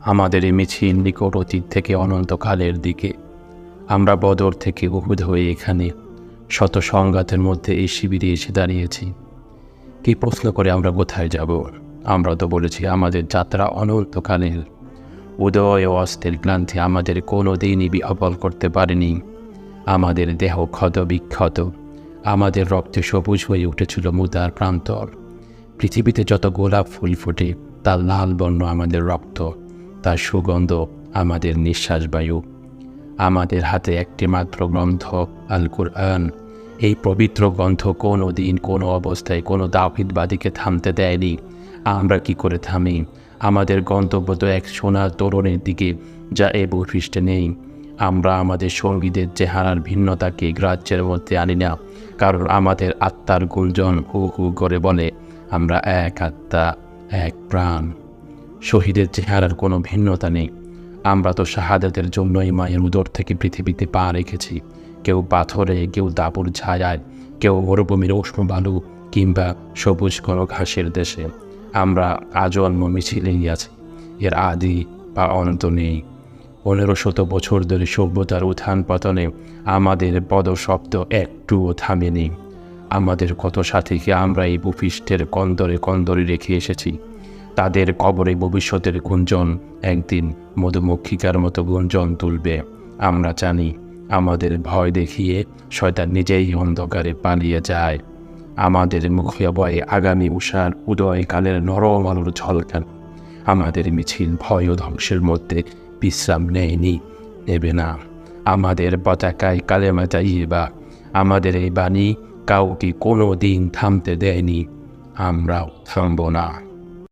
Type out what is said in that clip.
আমাদের এই মিছিল নিকট অতীত থেকে অনন্তকালের দিকে। আমরা বদর থেকে উহুদ হয়ে এখানে শত সংঘাতের মধ্যে এই শিবিরে এসে দাঁড়িয়েছি। কি প্রশ্ন করে আমরা কোথায় যাব? আমরা তো বলেছি আমাদের যাত্রা অনন্তকালের। উদয় ও অস্তের ক্লান্তি আমাদের কোনো দিনই বিহবল করতে পারেনি। আমাদের দেহ ক্ষত বিক্ষত, আমাদের রক্তে সবুজ হয়ে উঠেছিল মুদার প্রান্তর। পৃথিবীতে যত গোলাপ ফুল ফোটে তার লাল বর্ণ আমাদের রক্ত, তার সুগন্ধ আমাদের নিঃশ্বাস বায়ু। আমাদের হাতে একটি মাত্র গ্রন্থ, আল কুরআন। এই পবিত্র গ্রন্থ কোনো দিন কোনো অবস্থায় কোনো তাওহীদবাদীকে থামতে দেয়নি। আমরা কি করে থামি? আমাদের গন্তব্য তো এক সোনার তরুণের দিকে, যা এ ভূপৃষ্ঠে নেই। আমরা আমাদের সঙ্গীদের চেহারার ভিন্নতাকে গ্রাহ্যের মধ্যে আনি না, কারণ আমাদের আত্মার গুঞ্জন হু হু করে বলে, আমরা এক আত্মা, এক প্রাণ। শহীদের চেহারার কোনো ভিন্নতা নেই। আমরা তো শাহাদাতের জন্যই মায়ের উদর থেকে পৃথিবীতে পা রেখেছি, কেউ পাথরে, কেউ দাপুর ছায়ায়, কেউ মরুভূমির উষ্ণ বালু কিংবা সবুজ কোনো ঘাসের দেশে। আমরা আজন্ম মিছিলেই আছি, এর আদি বা অন্ত নেই। 1500 বছর ধরে সভ্যতার উত্থান পতনে আমাদের পদশব্দ একটুও থামেনি। আমাদের কত সাথীকে আমরা এই ভূপৃষ্ঠের কন্দরে কন্দরে রেখে এসেছি। তাদের কবরে ভবিষ্যতের গুঞ্জন একদিন মধুমক্ষিকার মতো গুঞ্জন তুলবে। আমরা জানি আমাদের ভয় দেখিয়ে শয়তান নিজেই অন্ধকারে পালিয়ে যায়। আমাদের মুখে ভয়ে আগামী উষার উদয়কালের নরম আলোর ঝলকান। আমাদের মিছিল ভয় ও ধ্বংসের মধ্যে বিশ্রাম নেয়নি, নেবে না। আমাদের পতাকায় কালেমা তাইয়্যিবা, আমাদের এই বাণী কাউকে কোনো দিন থামতে দেয়নি। আমরাও থামব না।